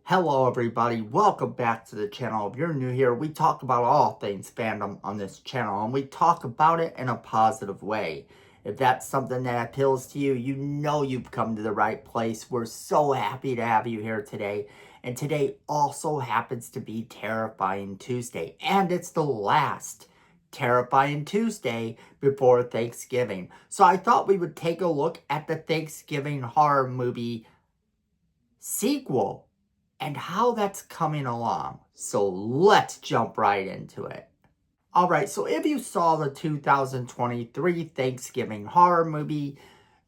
Hello everybody, welcome back to the channel. If you're new here, we talk about all things fandom on this channel, and we talk about it in a positive way. If that's something that appeals to you, you know you've come to the right place. We're so happy to have you here today. And today also happens to be Terrifying Tuesday, and it's the last Terrifying Tuesday before Thanksgiving. So I thought we would take a look at the Thanksgiving horror movie sequel and how that's coming along. So let's jump right into it. Alright, so if you saw the 2023 Thanksgiving horror movie,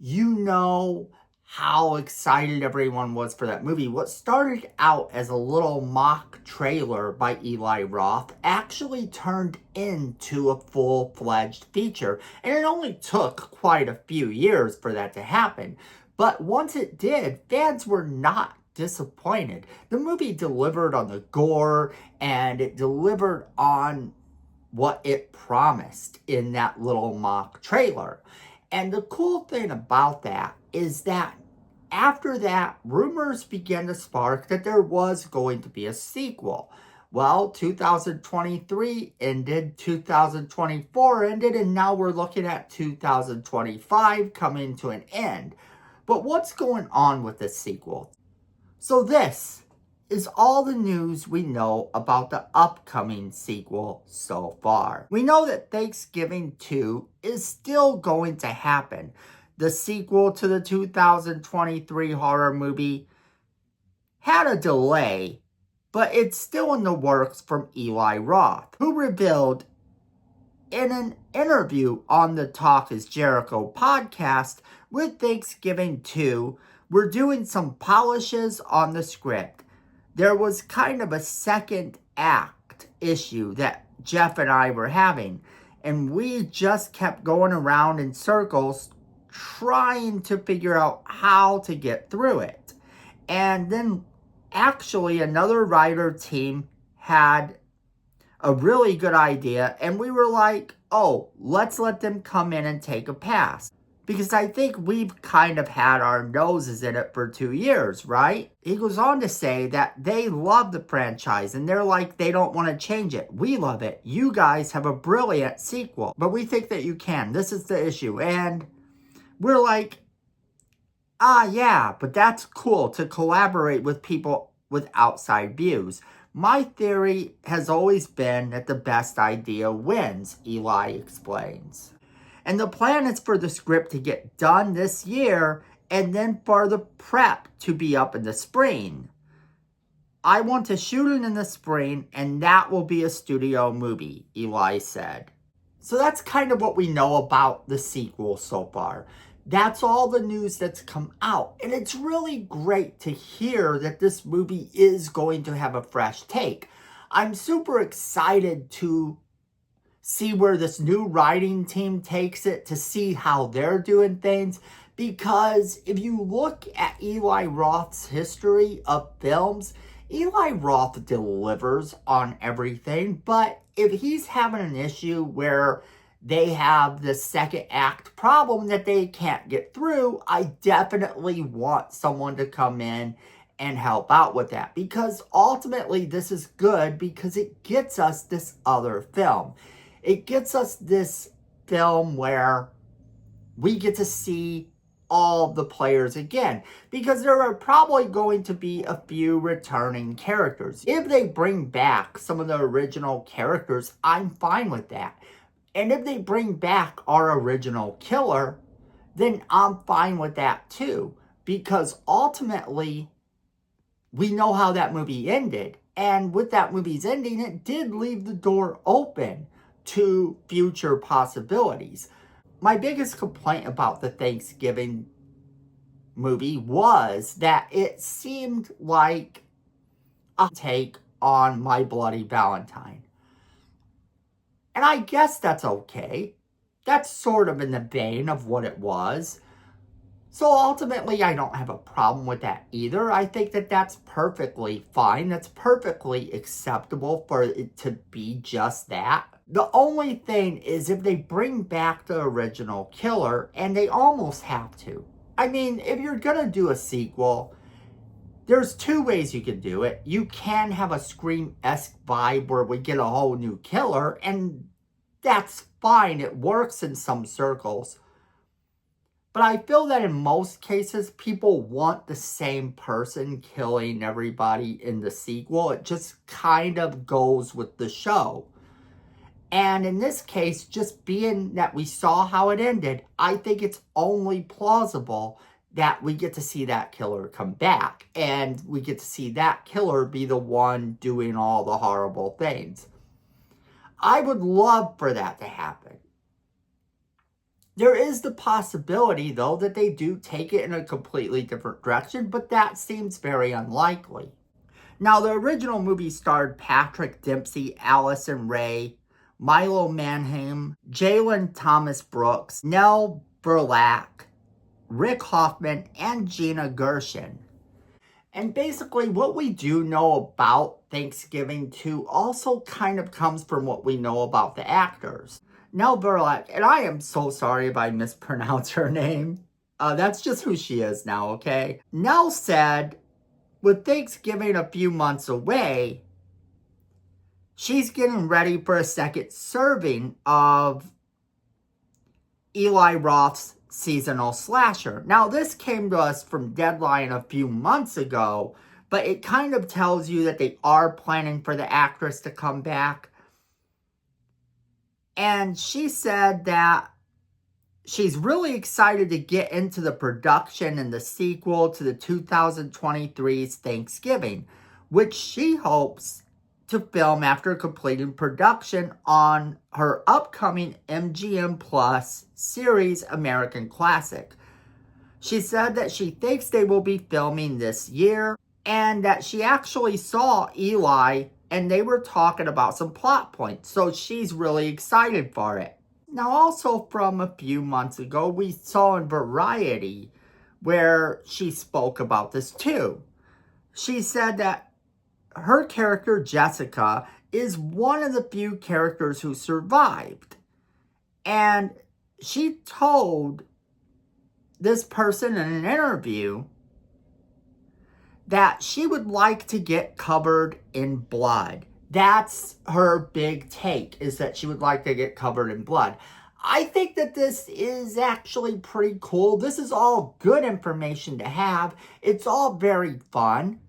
you know how excited everyone was for that movie. What started out as a little mock trailer by Eli Roth actually turned into a full-fledged feature, and it only took quite a few years for that to happen. But once it did, fans were not disappointed. The movie delivered on the gore, and it delivered on what it promised in that little mock trailer. And the cool thing about that is that after that, rumors began to spark that there was going to be a sequel. Well, 2023 ended, 2024 ended, and now we're looking at 2025 coming to an end. But what's going on with this sequel? So this is all the news we know about the upcoming sequel so far. We know that Thanksgiving 2 is still going to happen. The sequel to the 2023 horror movie had a delay, but it's still in the works from Eli Roth, who revealed in an interview on the Talk is Jericho podcast with Thanksgiving 2, we're doing some polishes on the script. There was kind of a second act issue that Jeff and I were having, and we just kept going around in circles trying to figure out how to get through it. And then actually another writer team had a really good idea, and we were like, oh, let's let them come in and take a pass. Because I think we've kind of had our noses in it for 2 years, right? He goes on to say that they love the franchise and they're like, they don't want to change it. We love it. You guys have a brilliant sequel, but we think that you can. This is the issue. And we're like, yeah, but that's cool to collaborate with people with outside views. My theory has always been that the best idea wins, Eli explains. And the plan is for the script to get done this year and then for the prep to be up in the spring. I want to shoot it in the spring, and that will be a studio movie, Eli said. So that's kind of what we know about the sequel so far. That's all the news that's come out. And it's really great to hear that this movie is going to have a fresh take. I'm super excited to see where this new writing team takes it, to see how they're doing things. Because if you look at Eli Roth's history of films, Eli Roth delivers on everything. But if he's having an issue where they have the second act problem that they can't get through, I definitely want someone to come in and help out with that. Because ultimately this is good because it gets us this other film. It gets us this film where we get to see all the players again, because there are probably going to be a few returning characters. If they bring back some of the original characters, I'm fine with that. And if they bring back our original killer, then I'm fine with that too. Because ultimately, we know how that movie ended. And with that movie's ending, it did leave the door open to future possibilities. My biggest complaint about the Thanksgiving movie was that it seemed like a take on My Bloody Valentine. And I guess that's okay. That's sort of in the vein of what it was. So ultimately, I don't have a problem with that either. I think that that's perfectly fine. That's perfectly acceptable for it to be just that. The only thing is if they bring back the original killer, and they almost have to. I mean, if you're going to do a sequel, There's two ways you can do it. You can have a Scream-esque vibe where we get a whole new killer, and that's fine. It works in some circles. But I feel that in most cases, people want the same person killing everybody in the sequel. It just kind of goes with the show. And in this case, just being that we saw how it ended, I think it's only plausible that we get to see that killer come back. And we get to see that killer be the one doing all the horrible things. I would love for that to happen. There is the possibility, though, that they do take it in a completely different direction, but that seems very unlikely. Now, the original movie starred Patrick Dempsey, Allison Ray, Milo Manheim, Jalen Thomas Brooks, Nell Burlack, Rick Hoffman, and Gina Gershon. And basically, what we do know about Thanksgiving 2 also kind of comes from what we know about the actors. Nell Burlack, and I am so sorry if I mispronounce her name. That's just who she is now, okay? Nell said, with Thanksgiving a few months away, she's getting ready for a second serving of Eli Roth's seasonal slasher. Now, this came to us from Deadline a few months ago, but it kind of tells you that they are planning for the actress to come back. And she said that she's really excited to get into the production and the sequel to the 2023's Thanksgiving, which she hopes to film after completing production on her upcoming MGM Plus series American Classic. She said that she thinks they will be filming this year and that she actually saw Eli and they were talking about some plot points, so she's really excited for it. Now, also from a few months ago, we saw in Variety where she spoke about this too. She said that her character, Jessica, is one of the few characters who survived. And she told this person in an interview that she would like to get covered in blood. That's her big take, is that she would like to get covered in blood. I think that this is actually pretty cool. This is all good information to have. It's all very fun.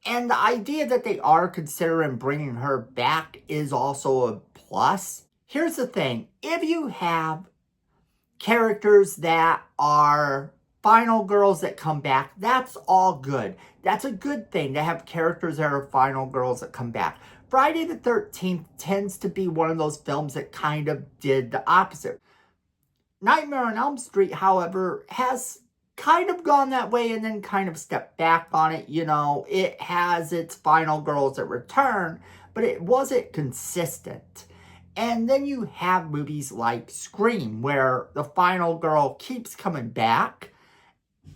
And the idea that they are considering bringing her back is also a plus. Here's the thing. If you have characters that are final girls that come back, that's all good. That's a good thing to have characters that are final girls that come back. Friday the 13th tends to be one of those films that kind of did the opposite. Nightmare on Elm Street, however, has kind of gone that way and then kind of stepped back on it. You know, it has its final girls that return, but it wasn't consistent. And then you have movies like Scream, where the final girl keeps coming back,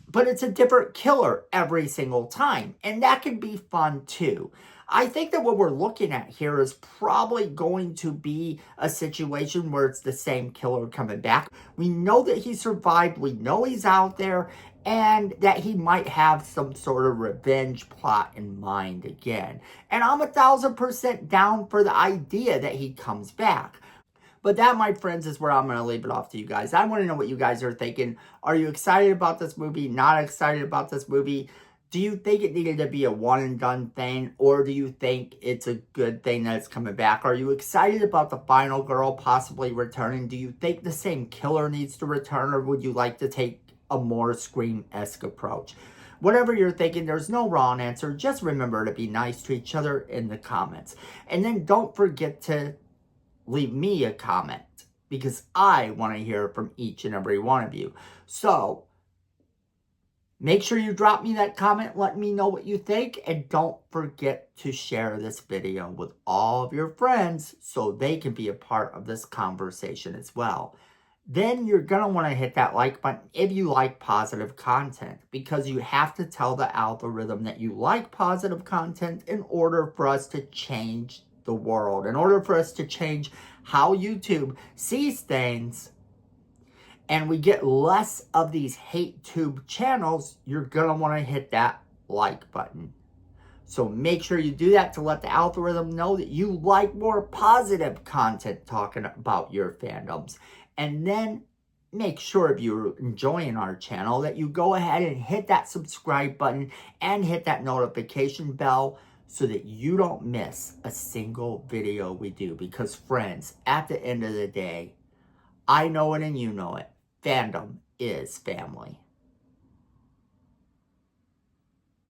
but it's a different killer every single time. And that can be fun too. I think that what we're looking at here is probably going to be a situation where it's the same killer coming back. We know that he survived. We know he's out there. And that he might have some sort of revenge plot in mind again. And I'm 1,000% down for the idea that he comes back. But that, my friends, is where I'm going to leave it off to you guys. I want to know what you guys are thinking. Are you excited about this movie? Not excited about this movie? Do you think it needed to be a one and done thing? Or do you think it's a good thing that it's coming back? Are you excited about the final girl possibly returning? Do you think the same killer needs to return? Or would you like to take a more Scream-esque approach? Whatever you're thinking, there's no wrong answer. Just remember to be nice to each other in the comments. And then don't forget to leave me a comment, because I want to hear from each and every one of you. So make sure you drop me that comment. Let me know what you think. And don't forget to share this video with all of your friends so they can be a part of this conversation as well. Then you're going to want to hit that like button if you like positive content, because you have to tell the algorithm that you like positive content in order for us to change the world, in order for us to change how YouTube sees things, and we get less of these hate tube channels. You're going to want to hit that like button. So make sure you do that to let the algorithm know that you like more positive content talking about your fandoms. And then make sure if you're enjoying our channel that you go ahead and hit that subscribe button and hit that notification bell so that you don't miss a single video we do. Because friends, at the end of the day, I know it and you know it. Fandom is family.